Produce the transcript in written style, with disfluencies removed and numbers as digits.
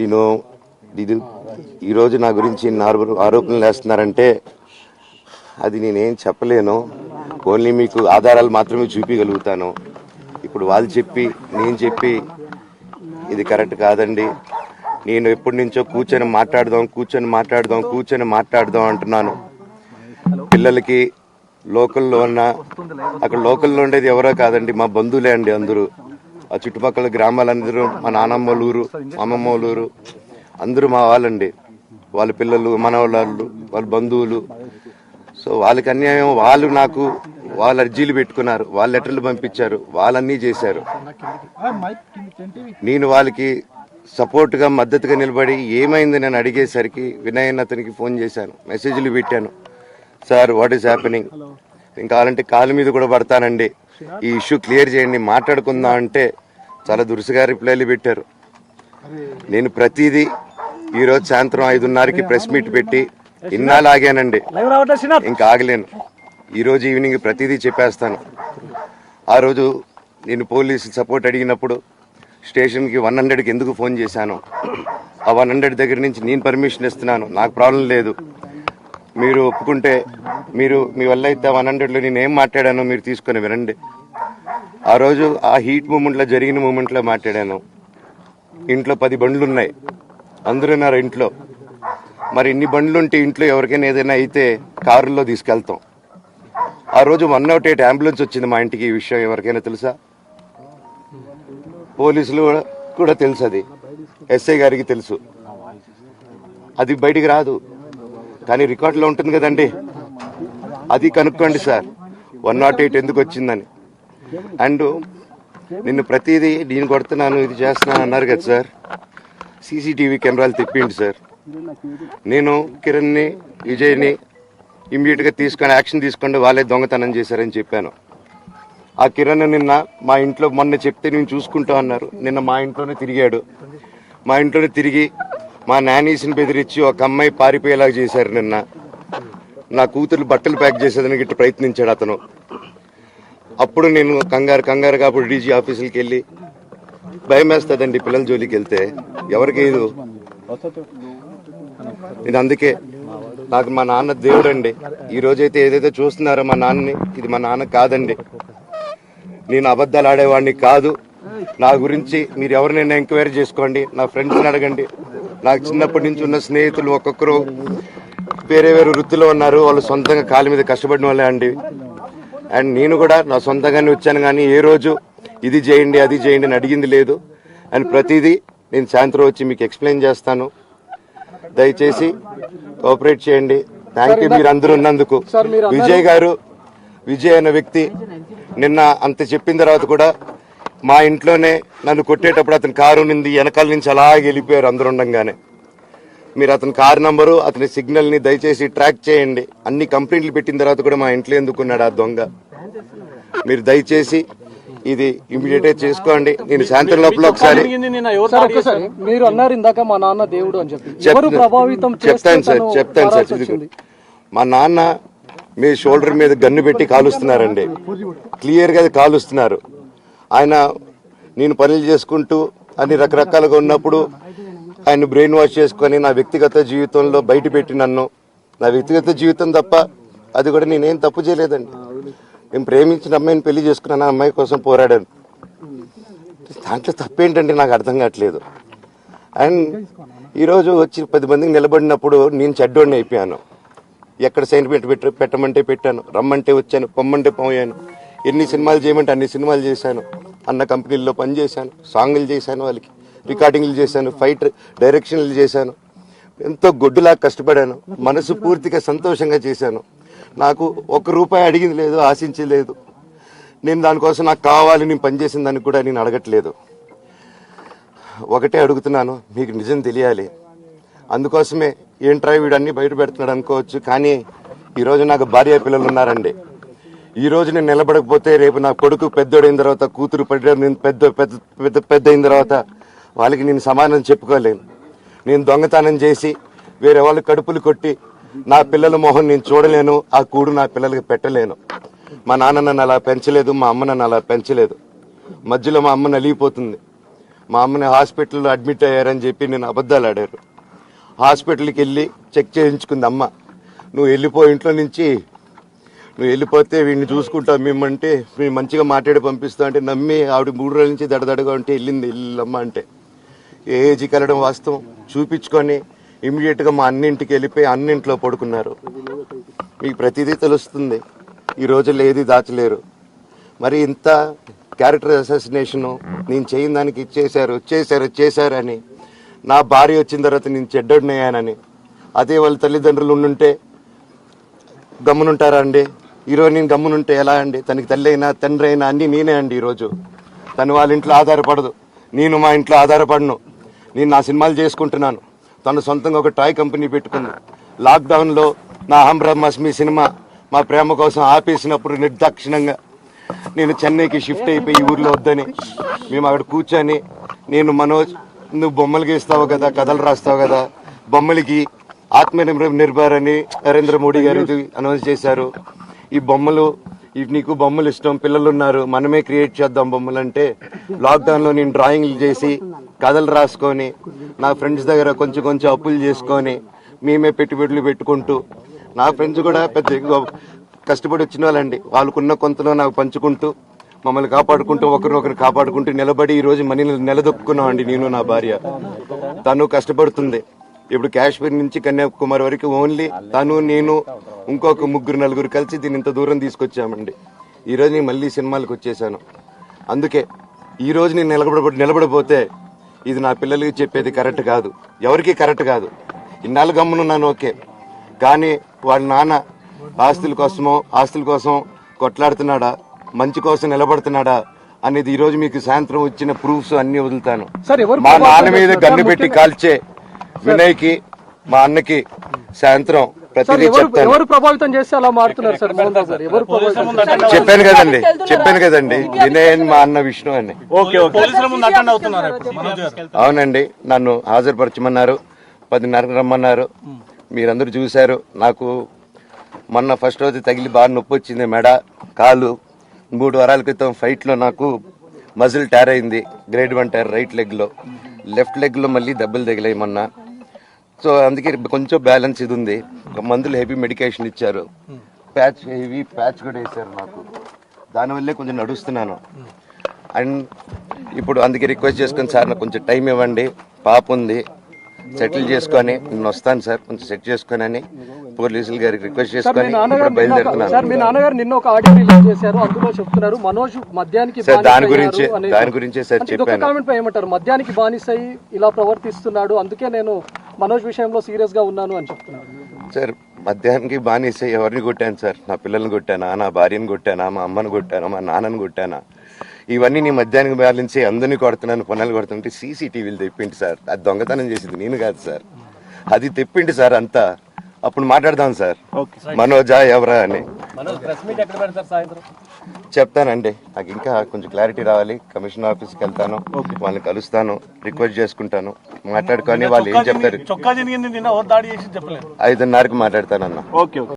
నేను ఇది ఈరోజు నా గురించి ఆరోపణలు వేస్తున్నారంటే అది నేనేం చెప్పలేను. ఓన్లీ మీకు ఆధారాలు మాత్రమే చూపించగలుగుతాను. ఇప్పుడు వాళ్ళు చెప్పి నేను చెప్పి ఇది కరెక్ట్ కాదండి. నేను ఎప్పటి నుంచో కూర్చొని మాట్లాడదాం అంటున్నాను. పిల్లలకి లోకల్లో ఉన్న అక్కడ లోకల్లో ఉండేది ఎవరో కాదండి, మా బంధువులే అండి. అందరూ ఆ చుట్టుపక్కల గ్రామాలందరూ మా నానమ్మ ఊరు, అమ్మమ్మ ఊరు అందరూ మా వాళ్ళండి. వాళ్ళ పిల్లలు, మనవాళ్ళు, వాళ్ళ బంధువులు. సో వాళ్ళకి అన్యాయం, వాళ్ళు నాకు వాళ్ళ అర్జీలు పెట్టుకున్నారు, వాళ్ళ లెటర్లు పంపించారు, వాళ్ళన్నీ చేశారు. నేను వాళ్ళకి సపోర్ట్గా మద్దతుగా నిలబడి ఏమైంది నేను అడిగేసరికి వినయ్ అతనికి ఫోన్ చేశాను, మెసేజ్లు పెట్టాను. సార్ వాట్ ఈస్ హ్యాపెనింగ్, నేను కావాలంటే కాళ్ళ మీద కూడా పడతానండి, ఈ ఇష్యూ క్లియర్ చేయండి, మాట్లాడుకుందాం అంటే చాలా దురుసుగా రిప్లైలు పెట్టారు. నేను ప్రతిదీ ఈరోజు సాయంత్రం 5:30కి ప్రెస్ మీట్ పెట్టి ఇన్నాళ్ళు ఆగానండి, ఇంకా ఆగలేను. ఈరోజు ఈవినింగ్ ప్రతిదీ చెప్పేస్తాను. ఆ రోజు నేను పోలీసు సపోర్ట్ అడిగినప్పుడు స్టేషన్కి 100కి ఎందుకు ఫోన్ చేశాను, ఆ 100 దగ్గర నుంచి నేను పర్మిషన్ ఇస్తున్నాను, నాకు ప్రాబ్లం లేదు, మీరు ఒప్పుకుంటే మీరు మీ వల్ల అయితే 100లో నేను ఏం మాట్లాడానో మీరు తీసుకొని వినండి. ఆ రోజు ఆ హీట్ మూమెంట్లో జరిగిన మూమెంట్లో మాట్లాడాను. ఇంట్లో 10 బండ్లు ఉన్నాయి, అందరూ ఉన్నారు ఇంట్లో. మరి ఇన్ని బండ్లు ఉంటే ఇంట్లో ఎవరికైనా ఏదైనా అయితే కారుల్లో తీసుకెళ్తాం. ఆ రోజు 108 అంబులెన్స్ వచ్చింది మా ఇంటికి. ఈ విషయం ఎవరికైనా తెలుసా? పోలీసులు కూడా తెలుసు, అది ఎస్ఐ గారికి తెలుసు. అది బయటికి రాదు, కానీ రికార్డులో ఉంటుంది కదండి, అది కనుక్కోండి సార్ 108 ఎందుకు వచ్చిందని. అండ్ నిన్ను ప్రతిదీ నేను కొడుతున్నాను, ఇది చేస్తున్నాను అన్నారు కదా సార్, సీసీటీవీ కెమెరాలు తెప్పిండి సార్. నేను కిరణ్ని, విజయ్ని ఇమ్మీడియట్గా తీసుకొని యాక్షన్ తీసుకోండి, వాళ్ళే దొంగతనం చేశారని చెప్పాను. ఆ కిరణ్ నిన్న మా ఇంట్లో మొన్న చెప్తే నేను చూసుకుంటా అన్నారు. నిన్న మా ఇంట్లోనే తిరిగాడు. మా ఇంట్లోనే తిరిగి మా నానీస్ని బెదిరించి ఒక అమ్మాయి పారిపోయేలాగా చేశారు. నిన్న నా కూతురు బట్టలు ప్యాక్ చేసేదానికి ఇట్లా ప్రయత్నించాడు అతను. అప్పుడు నేను కంగారుగా అప్పుడు డీజీ ఆఫీసులకి వెళ్ళి, భయం వేస్తుందండి పిల్లల జోలికి వెళ్తే, ఎవరికి ఇది. నేను అందుకే నాకు మా నాన్న దేవుడండి. ఈ రోజైతే ఏదైతే చూస్తున్నారో మా నాన్నని, ఇది మా నాన్న కాదండి. నేను అబద్ధాలు ఆడేవాడిని కాదు. నా గురించి మీరు ఎవరినైనా ఎంక్వైరీ చేసుకోండి, నా ఫ్రెండ్స్ని అడగండి. నాకు చిన్నప్పటి నుంచి ఉన్న స్నేహితులు ఒక్కొక్కరు వేరే వృత్తిలో ఉన్నారు, వాళ్ళు సొంతంగా కాళ్ళ మీద కష్టపడిన వాళ్ళే అండి. అండ్ నేను కూడా నా సొంతంగానే వచ్చాను, కానీ ఏ రోజు ఇది చేయండి అది చేయండి అని అడిగింది లేదు. అండ్ ప్రతిదీ నేను సాయంత్రం వచ్చి మీకు ఎక్స్ప్లెయిన్ చేస్తాను. దయచేసి కోఆపరేట్ చేయండి. థ్యాంక్ యూ మీరు అందరూ ఉన్నందుకు. విజయ్ అనే వ్యక్తి నిన్న అంత చెప్పిన తర్వాత కూడా మా ఇంట్లోనే నన్ను కొట్టేటప్పుడు అతని కారు నింది వెనకాల నుంచి అలాగే వెళ్ళిపోయారు అందరు ఉండంగానే. మీరు అతని కారు నంబరు, అతని సిగ్నల్ని దయచేసి ట్రాక్ చేయండి. అన్ని కంప్లైంట్లు పెట్టిన తర్వాత కూడా మా ఇంట్లో ఎందుకున్నాడు ఆ దొంగ, మీరు దయచేసి ఇది ఇమీడియట్ గా చేసుకోండి. నేను సాయంత్రం లోపల ఒకసారి మీరు అన్నారు ఇందాక మా నాన్న దేవుడు అని చెప్పి, చెప్తాను సార్. మా నాన్న మీ షోల్డర్ మీద గన్ను పెట్టి కాలుస్తున్నారండి, క్లియర్ గా కాలుస్తున్నారు. ఆయన నేను పనులు చేసుకుంటూ అన్ని రకరకాలుగా ఉన్నప్పుడు ఆయన బ్రెయిన్ వాష్ చేసుకొని నా వ్యక్తిగత జీవితంలో బయట పెట్టి నన్ను, నా వ్యక్తిగత జీవితం తప్ప అది కూడా నేనేం తప్పు చేయలేదండి. నేను ప్రేమించిన అమ్మాయిని పెళ్లి చేసుకున్నాను, ఆ అమ్మాయి కోసం పోరాడాను. దాంట్లో తప్పేంటంటే నాకు అర్థం కావట్లేదు. అండ్ ఈరోజు వచ్చి 10 మందికి నిలబడినప్పుడు నేను చెడ్డోడిని అయిపోయాను. ఎక్కడ సైన్ పెట్టమంటే పెట్టాను, రమ్మంటే వచ్చాను, పొమ్మంటే పోయాను. ఎన్ని సినిమాలు చేయమంటే అన్ని సినిమాలు చేశాను. అన్న కంపెనీల్లో పనిచేశాను, సాంగ్లు చేశాను, వాళ్ళకి రికార్డింగ్లు చేశాను, ఫైట్ డైరెక్షన్లు చేశాను. ఎంతో గొడ్డులాగా కష్టపడాను, మనసు పూర్తిగా సంతోషంగా చేశాను. నాకు ₹1 అడిగింది లేదు, ఆశించలేదు. నేను దానికోసం నాకు కావాలి, నేను పనిచేసిన దానికి కూడా నేను అడగట్లేదు. ఒకటే అడుగుతున్నాను, మీకు నిజం తెలియాలి. అందుకోసమే ఏంట్రా వీడు అన్ని బయట పెడుతున్నాడు అనుకోవచ్చు, కానీ ఈరోజు నాకు భార్య పిల్లలు ఉన్నారండి. ఈరోజు నేను నిలబడకపోతే రేపు నా కొడుకు పెద్దోడైన తర్వాత, కూతురు పెద్ద అయిన తర్వాత వాళ్ళకి నేను సమాధానం చెప్పుకోలేను. నేను దొంగతనం చేసి వేరే వాళ్ళ కడుపులు కొట్టి నా పిల్లల మొహం నేను చూడలేను, ఆ కూడు నా పిల్లలకి పెట్టలేను. మా నాన్న నన్ను అలా పెంచలేదు, మా అమ్మ నన్ను అలా పెంచలేదు. మధ్యలో మా అమ్మ నలిగిపోతుంది. మా అమ్మని హాస్పిటల్లో అడ్మిట్ అయ్యారని చెప్పి నేను అబద్ధాలు ఆడారు. హాస్పిటల్కి వెళ్ళి చెక్ చేయించుకుంది అమ్మ. నువ్వు వెళ్ళిపో ఇంట్లో నుంచి, నువ్వు వెళ్ళిపోతే వీడిని చూసుకుంటావు మేమంటే, మేము మంచిగా మాట్లాడి పంపిస్తాం అంటే నమ్మి ఆవిడ 3 రోజుల నుంచి దడదడగా ఉంటే వెళ్ళమ్మ అంటే ఏజీకి వెళ్ళడం వాస్తవం చూపించుకొని ఇమీడియట్గా మా అన్నింటికి వెళ్ళిపోయి అన్నింట్లో పడుకున్నారు. మీకు ప్రతిదీ తెలుస్తుంది. ఈ రోజుల్లో ఏది దాచలేరు. మరి ఇంత క్యారెక్టర్ అసాసినేషను నేను చేయని దానికి చేశారని, నా భార్య వచ్చిన తర్వాత నేను చెడ్డోడినయ్యానని, అదే వాళ్ళ తల్లిదండ్రులు ఉండుంటే గమ్మునుంటారా అండి? ఈరోజు నేను గమ్మునుంటే ఎలా అండి? తనకి తల్లి అయినా తండ్రి అయినా అన్నీ నేనే అండి. ఈరోజు తను వాళ్ళ ఇంట్లో ఆధారపడదు, నేను మా ఇంట్లో ఆధారపడను. నేను నా సినిమాలు చేసుకుంటున్నాను. తను సొంతంగా ఒక టాయ్ కంపెనీ పెట్టుకుంది. లాక్డౌన్లో నా హమ్ బ్రహ్మాస్మి సినిమా మా ప్రేమ కోసం ఆపేసినప్పుడు నిర్దాక్షిణంగా నేను చెన్నైకి షిఫ్ట్ అయిపోయి ఈ ఊర్లో వద్దని మేము అక్కడ కూర్చొని, నేను మనోజ్ నువ్వు బొమ్మలు గీస్తావు కదా, కథలు రాస్తావు కదా, బొమ్మలకి ఆత్మనిర్భర్ అని నరేంద్ర మోడీ గారు అనౌన్స్ చేశారు. ఈ బొమ్మలు నీకు బొమ్మలు ఇష్టం, పిల్లలు ఉన్నారు, మనమే క్రియేట్ చేద్దాం బొమ్మలు అంటే లాక్డౌన్లో నేను డ్రాయింగ్లు చేసి కథలు రాసుకొని నా ఫ్రెండ్స్ దగ్గర కొంచెం అప్పులు చేసుకొని మేమే పెట్టుబడులు పెట్టుకుంటూ, నా ఫ్రెండ్స్ కూడా పెద్ద కష్టపడి వచ్చిన వాళ్ళండి, వాళ్ళకున్న కొంతలో నాకు పంచుకుంటూ మమ్మల్ని కాపాడుకుంటూ ఒకరినొకరు కాపాడుకుంటూ నిలబడి ఈ రోజు మనీ నిలదొక్కున్నామండి. నేను నా భార్య, తను కష్టపడుతుంది. ఇప్పుడు కాశ్మీర్ నుంచి కన్యాకుమారి వరకు ఓన్లీ తను, నేను, ఇంకొక 3-4 కలిసి దీన్ని ఇంత దూరం తీసుకొచ్చామండి. ఈ రోజు నేను మళ్ళీ సినిమాలకు వచ్చేసాను. అందుకే ఈ రోజు నేను నిలబడిపోతే ఇది నా పిల్లలకి చెప్పేది కరెక్ట్ కాదు, ఎవరికి కరెక్ట్ కాదు. ఇన్నాళ్ళు గమ్మునున్నాను ఓకే, కానీ వాళ్ళ నాన్న ఆస్తుల కోసం కొట్లాడుతున్నాడా, మంచి కోసం నిలబడుతున్నాడా అనేది ఈ రోజు మీకు సాయంత్రం వచ్చిన ప్రూఫ్స్ అన్ని వదులుతాను. మా నాన్న మీద గన్ను పెట్టి కాల్చే వినయ్కి, మా అన్నకి సాయంత్రం ప్రతిదీ చెప్తాను. ఎవరు ప్రభావితం చేస్తే అలా మారుతున్నారు సార్ మోహన్ రావు గారు? ఎవరు ప్రభావితం? చెప్పాను కదండి వినయ్ అని మా అన్న విష్ణు అని. అవునండి, నన్ను హాజరుపరచమన్నారు, 10:30 రమ్మన్నారు. మీరందరూ చూశారు. నాకు మొన్న ఫస్ట్ రోజు తగిలి బాగా నొప్పి వచ్చింది, మెడ, కాలు. 3 వారాల క్రితం ఫైట్లో నాకు మజిల్ టైర్ అయింది, గ్రేడ్ 1 టైర్ రైట్ లెగ్లో. లెఫ్ట్ లెగ్లో మళ్ళీ దెబ్బలు తగిలాయి మొన్న. సో అందుకే కొంచెం బ్యాలెన్స్ ఇది ఉంది. మందులు హెవీ మెడికేషన్ ఇచ్చారు, హెవీ ప్యాచ్ కూడా వేశారు నాకు. దానివల్లే కొంచెం నడుస్తున్నాను. అండ్ ఇప్పుడు అందుకే రిక్వెస్ట్ చేసుకుని, సార్ నాకు కొంచెం టైం ఇవ్వండి, పాప ఉంది, సెటిల్ చేసుకొని నేను వస్తాను సార్, కొంచెం సెట్ చేసుకొని అని పోలీసులు గారికి రిక్వెస్ట్ చేసుకొని ఇప్పుడు బయలుదేరుతున్నాను. సార్ మీ నాన్నగారు నిన్న ఒక ఆడియో రిలీజ్ చేశారు, అందులో చెప్తున్నారు మనోజ్ మద్యానికి సార్ దాని గురించే సార్ చెప్పాను. కామెంట్ పై ఏమంటారు? మద్యానికి బానిసై ఇలా ప్రవర్తిస్తున్నాడు, అందుకే నేను మనోజ్ విషయంలో సీరియస్ గా ఉన్నాను అని చెప్తున్నారు. సార్ మద్యానికి బానిసై ఎవరిని కొట్టాను సార్? నా పిల్లల్ని కొట్టానా, నా భార్యను కొట్టానా, మా అమ్మని కొట్టానా, మా నాన్నని కొట్టానా? ఇవన్నీ నీ మద్యానికి బ్యాలెన్స్ అందరినీ కొడుతున్నాను, పొన్నాలు కొడుతుంటే సీసీటీవీలు తెప్పిండి సార్. అది దొంగతనం చేసింది నేను కాదు సార్, అది తెప్పిండి సార్ అంతా. అప్పుడు మాట్లాడదాం సార్ మనోజా ఎవరా అని. చెప్తానండి, నాకు ఇంకా కొంచెం క్లారిటీ రావాలి. కమిషనర్ ఆఫీస్కి వెళ్తాను, వాళ్ళని కలుస్తాను, రిక్వెస్ట్ చేసుకుంటాను, మాట్లాడుకొని వాళ్ళు ఏం చెప్తారు. 5:30కి మాట్లాడతానన్నా.